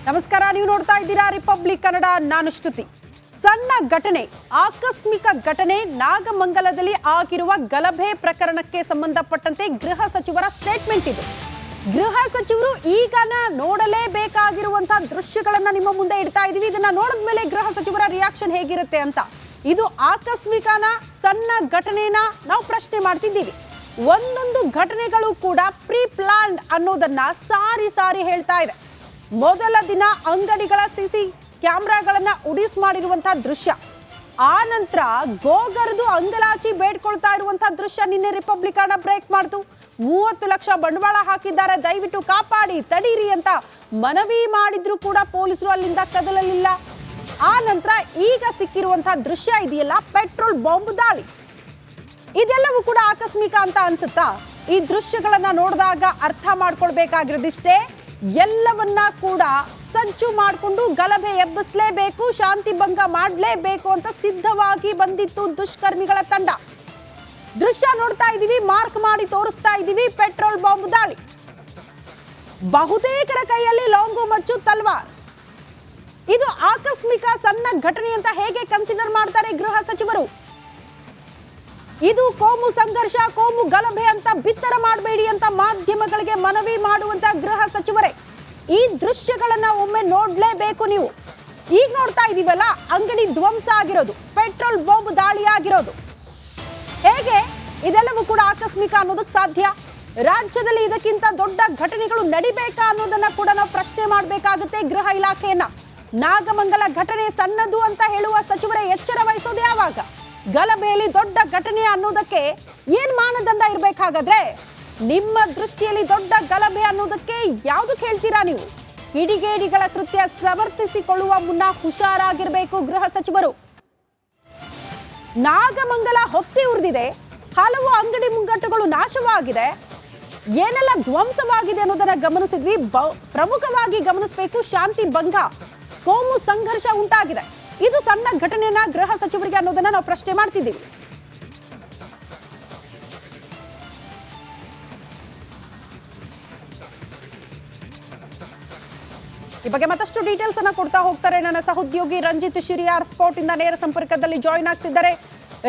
ನಮಸ್ಕಾರ, ನೀವು ನೋಡ್ತಾ ಇದ್ದೀರಾ ರಿಪಬ್ಲಿಕ್ ಕನ್ನಡ. ನಾನು ಶ್ರುತಿ. ಸಣ್ಣ ಘಟನೆ, ಆಕಸ್ಮಿಕ ಘಟನೆ, ನಾಗಮಂಗಲದಲ್ಲಿ ಆಗಿರುವ ಗಲಭೆ ಪ್ರಕರಣಕ್ಕೆ ಸಂಬಂಧಪಟ್ಟಂತೆ ಗೃಹ ಸಚಿವರ ಸ್ಟೇಟ್ಮೆಂಟ್ ಇದು. ಗೃಹ ಸಚಿವರು ಈಗ ನೋಡಲೇಬೇಕಾಗಿರುವಂತಹ ದೃಶ್ಯಗಳನ್ನ ನಿಮ್ಮ ಮುಂದೆ ಇಡ್ತಾ ಇದೀವಿ. ಇದನ್ನ ನೋಡಿದ ಮೇಲೆ ಗೃಹ ಸಚಿವರ ರಿಯಾಕ್ಷನ್ ಹೇಗಿರುತ್ತೆ ಅಂತ. ಇದು ಆಕಸ್ಮಿಕನ, ಸಣ್ಣ ಘಟನೆನ ನಾವು ಪ್ರಶ್ನೆ ಮಾಡ್ತಿದ್ದೀವಿ. ಒಂದೊಂದು ಘಟನೆಗಳು ಕೂಡ ಪ್ರೀ ಪ್ಲಾನ್ಡ್ ಅನ್ನೋದನ್ನ ಸಾರಿ ಸಾರಿ ಹೇಳ್ತಾ ಇದೆ. ಮೊದಲ ದಿನ ಅಂಗಡಿಗಳ ಸಿಸಿ ಕ್ಯಾಮ್ರಾಗಳನ್ನ ಉಡಿಸ್ ಮಾಡಿರುವಂತಹ ದೃಶ್ಯ, ಆ ನಂತರ ಗೋಗರ್ದು ಅಂಗಲಾಚಿ ಬೇಡ್ಕೊಳ್ತಾ ಇರುವಂತಹ ದೃಶ್ಯ ನಿನ್ನೆ ರಿಪಬ್ಲಿಕ್ ಕನ್ನಡ ಬ್ರೇಕ್ ಮಾಡ್ತು. 30 ಲಕ್ಷ ಬಂಡವಾಳ ಹಾಕಿದ್ದಾರೆ, ದಯವಿಟ್ಟು ಕಾಪಾಡಿ ತಡೀರಿ ಅಂತ ಮನವಿ ಮಾಡಿದ್ರು ಕೂಡ ಪೊಲೀಸರು ಅಲ್ಲಿಂದ ಕದಲಲಿಲ್ಲ. ಆ ನಂತರ ಈಗ ಸಿಕ್ಕಿರುವಂತಹ ದೃಶ್ಯ ಇದೆಯಲ್ಲ, ಪೆಟ್ರೋಲ್ ಬಾಂಬ್ ದಾಳಿ, ಇದೆಲ್ಲವೂ ಕೂಡ ಆಕಸ್ಮಿಕ ಅಂತ ಅನ್ಸುತ್ತಾ? ಈ ದೃಶ್ಯಗಳನ್ನ ನೋಡಿದಾಗ ಅರ್ಥ ಮಾಡ್ಕೊಳ್ಬೇಕಾಗಿರೋದಿಷ್ಟೇ, ಎಲ್ಲವನ್ನ ಕೂಡ ಸಜ್ಜು ಮಾಡಿಕೊಂಡು ಗಲಭೆ ಎಬ್ಬಿಸಲೇಬೇಕು, ಶಾಂತಿ ಭಂಗ ಮಾಡಲೇಬೇಕು ಅಂತ ಸಿದ್ಧವಾಗಿ ಬಂದಿತ್ತು ದುಷ್ಕರ್ಮಿಗಳ ತಂಡ. ದೃಶ್ಯ ನೋಡ್ತಾ ಇದೀವಿ, ಮಾರ್ಕ್ ಮಾಡಿ ತೋರಿಸ್ತಾ ಇದೀವಿ. ಪೆಟ್ರೋಲ್ ಬಾಂಬ್ ದಾಳಿ, ಬಹುತೇಕರ ಕೈಯಲ್ಲಿ ಲಾಂಗು ಮಚ್ಚು ತಲ್ವಾರ್. ಇದು ಆಕಸ್ಮಿಕ ಸಣ್ಣ ಘಟನೆ ಅಂತ ಹೇಗೆ ಕನ್ಸಿಡರ್ ಮಾಡ್ತಾರೆ ಗೃಹ ಸಚಿವರು? ಇದು ಕೋಮು ಸಂಘರ್ಷ, ಕೋಮು ಗಲಭೆ ಅಂತ ಬಿತ್ತರ ಮಾಡಬೇಡಿ ಅಂತ ಮಾಧ್ಯಮಗಳಿಗೆ ಮನವಿ ಮಾಡುವಂತ ಗೃಹ ಸಚಿವರೇ, ಈ ದೃಶ್ಯಗಳನ್ನ ಒಮ್ಮೆ ನೋಡ್ಲೇಬೇಕು ನೀವು. ಈಗ ನೋಡ್ತಾ ಇದೀವಲ್ಲ, ಅಂಗಡಿ ಧ್ವಂಸ ಆಗಿರೋದು, ಪೆಟ್ರೋಲ್ ಬಾಂಬ್ ದಾಳಿ ಆಗಿರೋದು, ಹೇಗೆ ಇದೆಲ್ಲವೂ ಕೂಡ ಆಕಸ್ಮಿಕ ಅನ್ನೋದಕ್ಕೆ ಸಾಧ್ಯ? ರಾಜ್ಯದಲ್ಲಿ ಇದಕ್ಕಿಂತ ದೊಡ್ಡ ಘಟನೆಗಳು ನಡಿಬೇಕಾ ಅನ್ನೋದನ್ನ ಕೂಡ ನಾವು ಪ್ರಶ್ನೆ ಮಾಡಬೇಕಾಗುತ್ತೆ ಗೃಹ ಇಲಾಖೆಯನ್ನ. ನಾಗಮಂಗಲ ಘಟನೆ ಸಣ್ಣದು ಅಂತ ಹೇಳುವ ಸಚಿವರೇ ಎಚ್ಚರ ವಹಿಸೋದು ಯಾವಾಗ? ಗಲಭೆಯಲ್ಲಿ ದೊಡ್ಡ ಘಟನೆ ಅನ್ನೋದಕ್ಕೆ ಏನ್ ಮಾನದಂಡ ಇರ್ಬೇಕಾಗಾದ್ರೆ? ನಿಮ್ಮ ದೃಷ್ಟಿಯಲ್ಲಿ ದೊಡ್ಡ ಗಲಭೆ ಅನ್ನೋದಕ್ಕೆ ಯಾವ್ದಕ್ಕೆ ಹೇಳ್ತೀರಾ ನೀವು? ಕಿಡಿಗೇಡಿಗಳ ಕೃತ್ಯ ಸಮರ್ಥಿಸಿಕೊಳ್ಳುವ ಮುನ್ನ ಹುಷಾರಾಗಿರ್ಬೇಕು ಗೃಹ ಸಚಿವರು. ನಾಗಮಂಗಲ ಹೊತ್ತಿ ಉರಿದಿದೆ, ಹಲವು ಅಂಗಡಿ ಮುಂಗಟ್ಟುಗಳು ನಾಶವಾಗಿದೆ, ಏನೆಲ್ಲ ಧ್ವಂಸವಾಗಿದೆ ಅನ್ನೋದನ್ನ ಗಮನಿಸಿದ್ವಿ. ಪ್ರಮುಖವಾಗಿ ಗಮನಿಸಬೇಕು, ಶಾಂತಿ ಭಂಗ, ಕೋಮು ಸಂಘರ್ಷ ಉಂಟಾಗಿದೆ. ಇದು ಸಣ್ಣ ಘಟನೆಯನ್ನ ಗೃಹ ಸಚಿವರಿಗೆ ಅನ್ನೋದನ್ನ ನಾವು ಪ್ರಶ್ನೆ ಮಾಡ್ತಿದ್ದೀವಿ. ಈ ಬಗ್ಗೆ ಮತ್ತಷ್ಟು ಡೀಟೇಲ್ಸ್ ಅನ್ನ ಕೊಡ್ತಾ ಹೋಗ್ತಾರೆ ನನ್ನ ಸಹೋದ್ಯೋಗಿ ರಂಜಿತ್ ಶಿರಿಯಾರ್. ಸ್ಪಾಟ್ ಇಂದ ನೇರ ಸಂಪರ್ಕದಲ್ಲಿ ಜಾಯಿನ್ ಆಗ್ತಿದ್ದಾರೆ.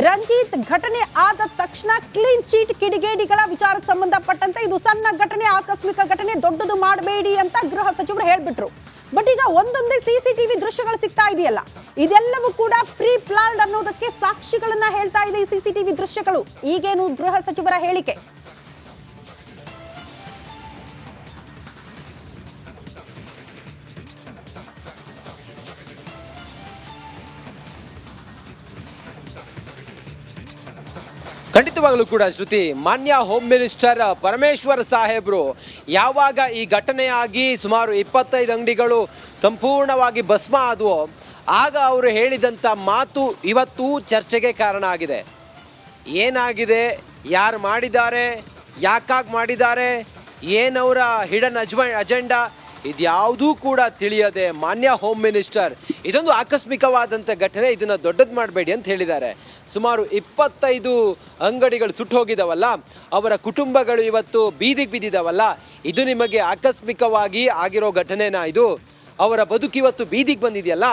ರಂಜಿತ್, ಘಟನೆ ಆದ ತಕ್ಷಣ ಕ್ಲೀನ್ ಚೀಟ್, ಕಿಡಿಗೇಡಿಗಳ ವಿಚಾರಕ್ಕೆ ಸಂಬಂಧಪಟ್ಟಂತೆ ಇದು ಸಣ್ಣ ಘಟನೆ, ಆಕಸ್ಮಿಕ ಘಟನೆ, ದೊಡ್ಡದು ಮಾಡಬೇಡಿ ಅಂತ ಗೃಹ ಸಚಿವರು ಹೇಳ್ಬಿಟ್ರು. ಬಟ್ ಈಗ ಒಂದೊಂದೇ ಸಿಸಿಟಿವಿ ದೃಶ್ಯಗಳು ಸಿಗ್ತಾ ಇದೆಯಲ್ಲ, ಇದೆಲ್ಲವೂ ಕೂಡ ಪ್ರೀ ಪ್ಲಾನ್ಡ್ ಅನ್ನೋದಕ್ಕೆ ಸಾಕ್ಷಿಗಳನ್ನ ಹೇಳ್ತಾ ಇದೆ ಈ ಸಿಸಿಟಿವಿ ದೃಶ್ಯಗಳು. ಈಗೇನು ಗೃಹ ಸಚಿವರ ಹೇಳಿಕೆ? ಖಂಡಿತವಾಗಲೂ ಕೂಡ ಶ್ರುತಿ, ಮಾನ್ಯ ಹೋಮ್ ಮಿನಿಸ್ಟರ್ ಪರಮೇಶ್ವರ್ ಸಾಹೇಬ್ರು ಯಾವಾಗ ಈ ಘಟನೆಯಾಗಿ ಸುಮಾರು 25 ಅಂಗಡಿಗಳು ಸಂಪೂರ್ಣವಾಗಿ ಭಸ್ಮ ಆದವು, ಆಗ ಅವರು ಹೇಳಿದಂಥ ಮಾತು ಇವತ್ತು ಚರ್ಚೆಗೆ ಕಾರಣ ಆಗಿದೆ. ಏನಾಗಿದೆ, ಯಾರು ಮಾಡಿದ್ದಾರೆ, ಯಾಕಾಗಿ ಮಾಡಿದ್ದಾರೆ, ಏನವರ ಹಿಡನ್ ಅಜೆಂಡಾ, ಇದ್ಯಾವುದೂ ಕೂಡ ತಿಳಿಯದೆ ಮಾನ್ಯ ಹೋಮ್ ಮಿನಿಸ್ಟರ್ ಇದೊಂದು ಆಕಸ್ಮಿಕವಾದಂಥ ಘಟನೆ, ಇದನ್ನು ದೊಡ್ಡದು ಮಾಡಬೇಡಿ ಅಂತ ಹೇಳಿದ್ದಾರೆ. ಸುಮಾರು 25 ಅಂಗಡಿಗಳು ಸುಟ್ಟು ಹೋಗಿದ್ದಾವಲ್ಲ, ಅವರ ಕುಟುಂಬಗಳು ಇವತ್ತು ಬೀದಿಗೆ ಬಿದ್ದಿದ್ದಾವಲ್ಲ, ಇದು ನಿಮಗೆ ಆಕಸ್ಮಿಕವಾಗಿ ಆಗಿರೋ ಘಟನೆನಾ? ಇದು ಅವರ ಬದುಕಿವತ್ತು ಬೀದಿಗೆ ಬಂದಿದೆಯಲ್ಲ,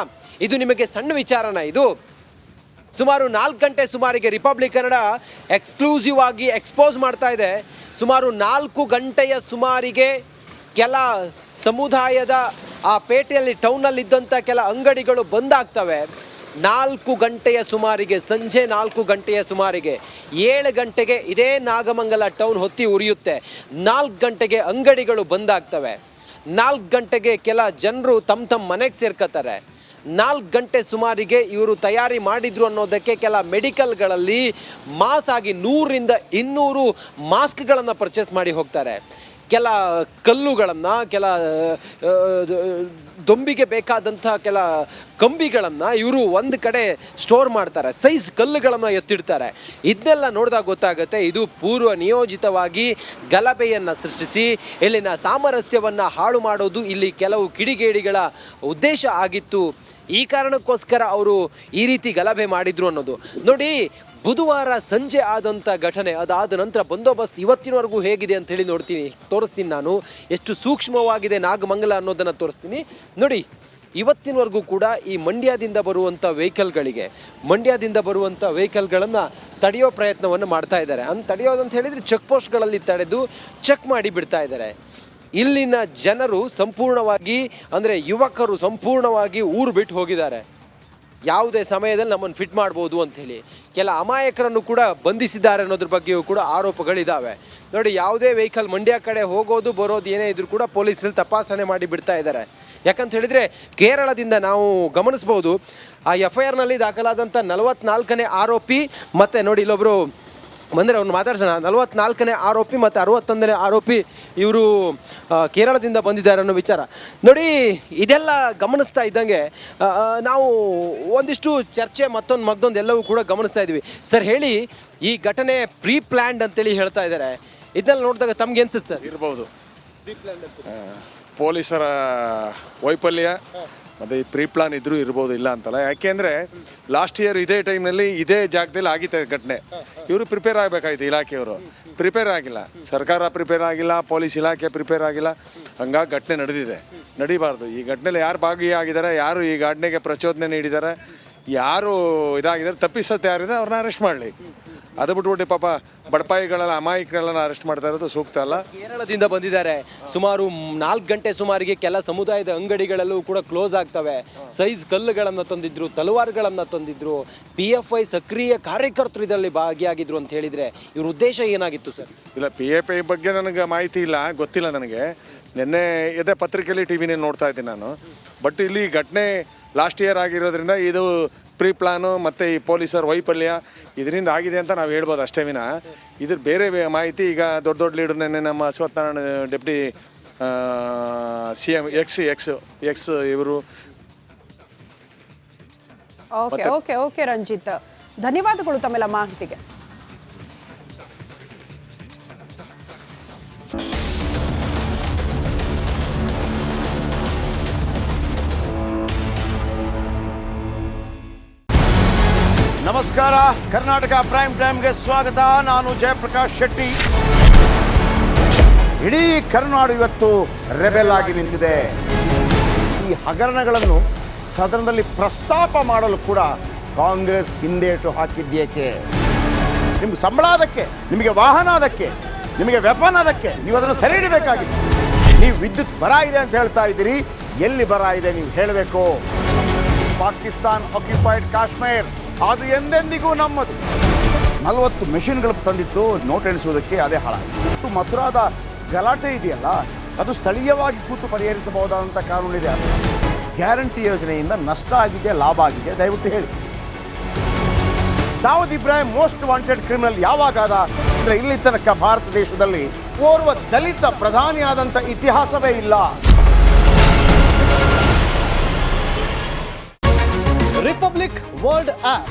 ಇದು ನಿಮಗೆ ಸಣ್ಣ ವಿಚಾರನ? ಇದು ಸುಮಾರು 4 ಗಂಟೆ ಸುಮಾರಿಗೆ ರಿಪಬ್ಲಿಕ್ ಕನ್ನಡ ಎಕ್ಸ್ಕ್ಲೂಸಿವ್ ಆಗಿ ಎಕ್ಸ್ಪೋಸ್ ಮಾಡ್ತಾ ಇದೆ. ಸುಮಾರು 4 ಗಂಟೆಯ ಸುಮಾರಿಗೆ ಕೆಲ ಸಮುದಾಯದ ಆ ಪೇಟೆಯಲ್ಲಿ ಟೌನಲ್ಲಿದ್ದಂಥ ಕೆಲ ಅಂಗಡಿಗಳು ಬಂದಾಗ್ತವೆ. 4 ಗಂಟೆಯ ಸುಮಾರಿಗೆ, ಸಂಜೆ 4 ಗಂಟೆಯ ಸುಮಾರಿಗೆ, 7 ಗಂಟೆಗೆ ಇದೇ ನಾಗಮಂಗಲ ಟೌನ್ ಹೊತ್ತಿ ಉರಿಯುತ್ತೆ. 4 ಗಂಟೆಗೆ ಅಂಗಡಿಗಳು ಬಂದಾಗ್ತವೆ. 4 ಗಂಟೆಗೆ ಕೆಲ ಜನರು ತಮ್ಮ ಮನೆಗೆ ಸೇರ್ಕೋತಾರೆ. 4 ಗಂಟೆ ಸುಮಾರಿಗೆ ಇವರು ತಯಾರಿ ಮಾಡಿದ್ರು ಅನ್ನೋದಕ್ಕೆ ಕೆಲ ಮೆಡಿಕಲ್ಗಳಲ್ಲಿ ಮಾಸ್ ಆಗಿ 100ರಿಂದ 200 ಮಾಸ್ಕ್ಗಳನ್ನು ಪರ್ಚೇಸ್ ಮಾಡಿ ಹೋಗ್ತಾರೆ. ಕೆಲ ಕಲ್ಲುಗಳನ್ನು, ಕೆಲ ದೊಂಬಿಗೆ ಬೇಕಾದಂಥ ಕೆಲ ಕಂಬಿಗಳನ್ನು ಇವರು ಒಂದು ಕಡೆ ಸ್ಟೋರ್ ಮಾಡ್ತಾರೆ, ಸೈಜ್ ಕಲ್ಲುಗಳನ್ನು ಎತ್ತಿಡ್ತಾರೆ. ಇದನ್ನೆಲ್ಲ ನೋಡಿದಾಗ ಗೊತ್ತಾಗುತ್ತೆ ಇದು ಪೂರ್ವ ನಿಯೋಜಿತವಾಗಿ ಗಲಭೆಯನ್ನು ಸೃಷ್ಟಿಸಿ ಇಲ್ಲಿನ ಸಾಮರಸ್ಯವನ್ನು ಹಾಳು ಮಾಡೋದು ಇಲ್ಲಿ ಕೆಲವು ಕಿಡಿಗೇಡಿಗಳ ಉದ್ದೇಶ ಆಗಿತ್ತು. ಈ ಕಾರಣಕ್ಕೋಸ್ಕರ ಅವರು ಈ ರೀತಿ ಗಲಭೆ ಮಾಡಿದ್ರು ಅನ್ನೋದು ನೋಡಿ. ಬುಧವಾರ ಸಂಜೆ ಆದಂಥ ಘಟನೆ, ಅದಾದ ನಂತರ ಬಂದೋಬಸ್ತ್ ಇವತ್ತಿನವರೆಗೂ ಹೇಗಿದೆ ಅಂತ ಹೇಳಿ ತೋರಿಸ್ತೀನಿ ನಾನು. ಎಷ್ಟು ಸೂಕ್ಷ್ಮವಾಗಿದೆ ನಾಗಮಂಗಲ ಅನ್ನೋದನ್ನು ತೋರಿಸ್ತೀನಿ ನೋಡಿ. ಇವತ್ತಿನವರೆಗೂ ಕೂಡ ಈ ಮಂಡ್ಯದಿಂದ ಬರುವಂಥ ವೆಹಿಕಲ್ಗಳನ್ನು ತಡೆಯೋ ಪ್ರಯತ್ನವನ್ನು ಮಾಡ್ತಾ ಇದ್ದಾರೆ. ತಡೆಯೋದಂತ ಹೇಳಿದರೆ ಚೆಕ್ ಪೋಸ್ಟ್ಗಳಲ್ಲಿ ತಡೆದು ಚೆಕ್ ಮಾಡಿ ಬಿಡ್ತಾ ಇದ್ದಾರೆ. ಇಲ್ಲಿನ ಜನರು ಸಂಪೂರ್ಣವಾಗಿ ಅಂದರೆ ಯುವಕರು ಸಂಪೂರ್ಣವಾಗಿ ಊರು ಬಿಟ್ಟು ಹೋಗಿದ್ದಾರೆ. ಯಾವುದೇ ಸಮಯದಲ್ಲಿ ನಮ್ಮನ್ನು ಫಿಟ್ ಮಾಡ್ಬೋದು ಅಂಥೇಳಿ ಕೆಲ ಅಮಾಯಕರನ್ನು ಕೂಡ ಬಂಧಿಸಿದ್ದಾರೆ ಅನ್ನೋದ್ರ ಬಗ್ಗೆಯೂ ಕೂಡ ಆರೋಪಗಳಿದ್ದಾವೆ ನೋಡಿ. ಯಾವುದೇ ವೆಹಿಕಲ್ ಮಂಡ್ಯ ಕಡೆ ಹೋಗೋದು ಬರೋದು ಏನೇ ಇದ್ರೂ ಕೂಡ ಪೊಲೀಸರು ತಪಾಸಣೆ ಮಾಡಿ ಬಿಡ್ತಾ ಇದ್ದಾರೆ. ಯಾಕಂತ ಹೇಳಿದರೆ ಕೇರಳದಿಂದ ನಾವು ಗಮನಿಸ್ಬೋದು, ಆ FIRನಲ್ಲಿ ದಾಖಲಾದಂಥ 44ನೇ ಆರೋಪಿ ಮತ್ತು ನೋಡಿ ಇಲ್ಲೊಬ್ಬರು ಬಂದರೆ ಅವ್ನು ಮಾತಾಡ್ಸೋಣ. 44ನೇ ಆರೋಪಿ ಮತ್ತು 61ನೇ ಆರೋಪಿ ಇವರು ಕೇರಳದಿಂದ ಬಂದಿದ್ದಾರೆ ಅನ್ನೋ ವಿಚಾರ ನೋಡಿ. ಇದೆಲ್ಲ ಗಮನಿಸ್ತಾ ಇದ್ದಂಗೆ ನಾವು ಒಂದಿಷ್ಟು ಚರ್ಚೆ ಮತ್ತೊಂದು ಎಲ್ಲವೂ ಕೂಡ ಗಮನಿಸ್ತಾ ಇದ್ವಿ. ಸರ್ ಹೇಳಿ, ಈ ಘಟನೆ ಪ್ರೀ ಪ್ಲ್ಯಾನ್ಡ್ ಅಂತೇಳಿ ಹೇಳ್ತಾ ಇದ್ದಾರೆ. ಇದೆಲ್ಲ ನೋಡಿದಾಗ ತಮ್ಗೆ ಅನ್ಸುತ್ತೆ ಸರ್? ಇರ್ಬೋದು, ಪ್ರೀ ಪ್ಲ್ಯಾನ್ಡ್ ಪೊಲೀಸರ ವೈಫಲ್ಯ ಮತ್ತು ಈ ಪ್ರೀ ಪ್ಲಾನ್ ಇದ್ರೂ ಇರ್ಬೋದು, ಇಲ್ಲ ಅಂತಲ್ಲ. ಯಾಕೆಂದರೆ ಲಾಸ್ಟ್ ಇಯರ್ ಇದೇ ಟೈಮ್ನಲ್ಲಿ ಇದೇ ಜಾಗದಲ್ಲಿ ಆಗಿತ್ತು ಘಟನೆ. ಇವರು ಪ್ರಿಪೇರ್ ಆಗಬೇಕಾಯ್ತು, ಇಲಾಖೆಯವರು ಪ್ರಿಪೇರ್ ಆಗಿಲ್ಲ, ಸರ್ಕಾರ ಪ್ರಿಪೇರ್ ಆಗಿಲ್ಲ, ಪೊಲೀಸ್ ಇಲಾಖೆ ಪ್ರಿಪೇರ್ ಆಗಿಲ್ಲ. ಹಂಗಾಗಿ ಘಟನೆ ನಡೀಬಾರ್ದು. ಈ ಘಟನೆಯಲ್ಲಿ ಯಾರು ಭಾಗಿಯಾಗಿದ್ದಾರೆ, ಯಾರು ಈ ಘಟನೆಗೆ ಪ್ರಚೋದನೆ ನೀಡಿದ್ದಾರೆ, ಯಾರು ಇದಾಗಿದ್ದಾರೆ, ತಪ್ಪಿಸತ್ತೆ ಯಾರಿದೆ ಅವ್ರನ್ನ ಅರೆಸ್ಟ್ ಮಾಡಲಿ. ಅದು ಬಿಟ್ಬಿಟ್ಟು ಪಾಪ ಬಡಪಾಯಿಗಳನ್ನ ಅಮಾಯಕಗಳನ್ನ ಅರೆಸ್ಟ್ ಮಾಡ್ತಾ ಇರೋದು ಸೂಕ್ತ ಅಲ್ಲ. ಕೇರಳದಿಂದ ಬಂದಿದ್ದಾರೆ. ಸುಮಾರು 4 ಗಂಟೆ ಸುಮಾರಿಗೆ ಕೆಲ ಸಮುದಾಯದ ಅಂಗಡಿಗಳಲ್ಲೂ ಕೂಡ ಕ್ಲೋಸ್ ಆಗ್ತವೆ. ಸೈಜ್ ಕಲ್ಲುಗಳನ್ನು ತಂದಿದ್ರು, ತಲವಾರುಗಳನ್ನು ತಂದಿದ್ರು. PFI ಸಕ್ರಿಯ ಕಾರ್ಯಕರ್ತರು ಇದರಲ್ಲಿ ಭಾಗಿಯಾಗಿದ್ರು ಅಂತ ಹೇಳಿದ್ರೆ ಇವ್ರ ಉದ್ದೇಶ ಏನಾಗಿತ್ತು ಸರ್? ಇಲ್ಲ, PFI ಬಗ್ಗೆ ನನಗೆ ಮಾಹಿತಿ ಇಲ್ಲ, ಗೊತ್ತಿಲ್ಲ ನನಗೆ. ನಿನ್ನೆ ಇದೇ ಪತ್ರಿಕೆಯಲ್ಲಿ TV ನೋಡ್ತಾ ಇದ್ದೀನಿ ನಾನು. ಬಟ್ ಇಲ್ಲಿ ಘಟನೆ ಲಾಸ್ಟ್ ಇಯರ್ ಆಗಿರೋದ್ರಿಂದ ಇದು ಪ್ರೀ ಪ್ಲಾನು ಮತ್ತು ಈ ಪೊಲೀಸರ ವೈಫಲ್ಯ ಇದರಿಂದ ಆಗಿದೆ ಅಂತ ನಾವು ಹೇಳ್ಬೋದು ಅಷ್ಟೇ ವಿನ ಇದ್ರ ಬೇರೆ ಮಾಹಿತಿ ಈಗ ದೊಡ್ಡ ಲೀಡರ್ ನೆನ್ನೆ ನಮ್ಮ ಅಶ್ವತ್ಥನಾರಾಯಣ ಡೆಪ್ಟಿ CM ಎಕ್ಸ್ ಇವರು. ಓಕೆ ರಂಜಿತ್, ಧನ್ಯವಾದಗಳು ತಮ್ಮೆಲ್ಲ ಮಾಹಿತಿಗೆ. ನಮಸ್ಕಾರ, ಕರ್ನಾಟಕ ಪ್ರೈಮ್ ಟೈಮ್ಗೆ ಸ್ವಾಗತ. ನಾನು ಜಯಪ್ರಕಾಶ್ ಶೆಟ್ಟಿ. ಇಡೀ ಕರ್ನಾಡು ಇವತ್ತು ರೆಬೆಲ್ ಆಗಿ ನಿಂತಿದೆ. ಈ ಹಗರಣಗಳನ್ನು ಸದನದಲ್ಲಿ ಪ್ರಸ್ತಾಪ ಮಾಡಲು ಕೂಡ ಕಾಂಗ್ರೆಸ್ ಹಿಂದೇಟು ಹಾಕಿದ್ದೇಕೆ? ನಿಮ್ಗೆ ಸಂಬಳ ಅದಕ್ಕೆ, ನಿಮಗೆ ವಾಹನ ಅದಕ್ಕೆ, ನಿಮಗೆ ವೆಪನ್ ಅದಕ್ಕೆ, ನೀವು ಅದನ್ನು ಸರಿ ಇಡಬೇಕಾಗಿತ್ತು. ನೀವು ವಿದ್ಯುತ್ ಬರ ಇದೆ ಅಂತ ಹೇಳ್ತಾ ಇದ್ದೀರಿ, ಎಲ್ಲಿ ಬರ ಇದೆ ನೀವು ಹೇಳಬೇಕು. ಪಾಕಿಸ್ತಾನ್ ಆಕ್ಯುಪೈಡ್ ಕಾಶ್ಮೀರ್ ಅದು ಎಂದೆಂದಿಗೂ ನಮ್ಮದು. 40 ಮೆಷಿನ್ಗಳು ತಂದಿತ್ತು ನೋಟ್ ಎಣಿಸುವುದಕ್ಕೆ, ಅದೇ ಹಾಳಾಯಿತು. ಮಥುರಾದ ಗಲಾಟೆ ಇದೆಯಲ್ಲ, ಅದು ಸ್ಥಳೀಯವಾಗಿ ಕೂತು ಪರಿಹರಿಸಬಹುದಾದಂಥ ಕಾನೂನಿದೆ. ಗ್ಯಾರಂಟಿ ಯೋಜನೆಯಿಂದ ನಷ್ಟ ಆಗಿದೆ, ಲಾಭ ಆಗಿದೆ, ದಯವಿಟ್ಟು ಹೇಳಿ. Dawood Ibrahim most wanted criminal ಯಾವಾಗಾದ ಅಂದರೆ ಇಲ್ಲಿ ತನಕ ಭಾರತ ದೇಶದಲ್ಲಿ ಓರ್ವ ದಲಿತ ಪ್ರಧಾನಿಯಾದಂಥ ಇತಿಹಾಸವೇ ಇಲ್ಲ. ರಿಪಬ್ಲಿಕ್ ವರ್ಲ್ಡ್ ಆಪ್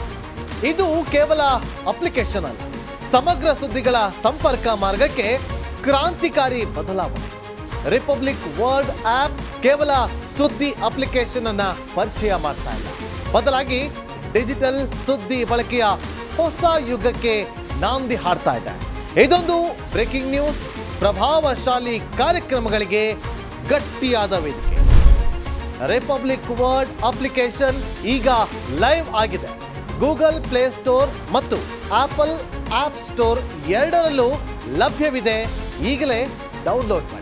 ಇದು ಕೇವಲ ಅಪ್ಲಿಕೇಶನ್ ಅಲ್ಲ, ಸಮಗ್ರ ಸುದ್ದಿಗಳ ಸಂಪರ್ಕ ಮಾರ್ಗಕ್ಕೆ ಕ್ರಾಂತಿಕಾರಿ ಬದಲಾವಣೆ. ರಿಪಬ್ಲಿಕ್ ವರ್ಲ್ಡ್ ಆಪ್ ಕೇವಲ ಸುದ್ದಿ ಅಪ್ಲಿಕೇಶನ್ ಅನ್ನ ಪರಿಚಯ ಮಾಡ್ತಾ ಇಲ್ಲ, ಬದಲಾಗಿ ಡಿಜಿಟಲ್ ಸುದ್ದಿ ಬಳಕೆಯ ಹೊಸ ಯುಗಕ್ಕೆ ನಾಂದಿ ಹಾಡ್ತಾ ಇದೆ. ಇದೊಂದು ಬ್ರೇಕಿಂಗ್ ನ್ಯೂಸ್, ಪ್ರಭಾವಶಾಲಿ ಕಾರ್ಯಕ್ರಮಗಳಿಗೆ ಗಟ್ಟಿಯಾದ ವೇದಿಕೆ. ರಿಪಬ್ಲಿಕ್ ವರ್ಲ್ಡ್ ಅಪ್ಲಿಕೇಶನ್ ಈಗ ಲೈವ್ ಆಗಿದೆ. ಗೂಗಲ್ ಪ್ಲೇ ಸ್ಟೋರ್ ಮತ್ತು ಆಪಲ್ ಆಪ್ ಸ್ಟೋರ್ ಎರಡರಲ್ಲೂ ಲಭ್ಯವಿದೆ. ಈಗಲೇ ಡೌನ್ಲೋಡ್ ಮಾಡಿ.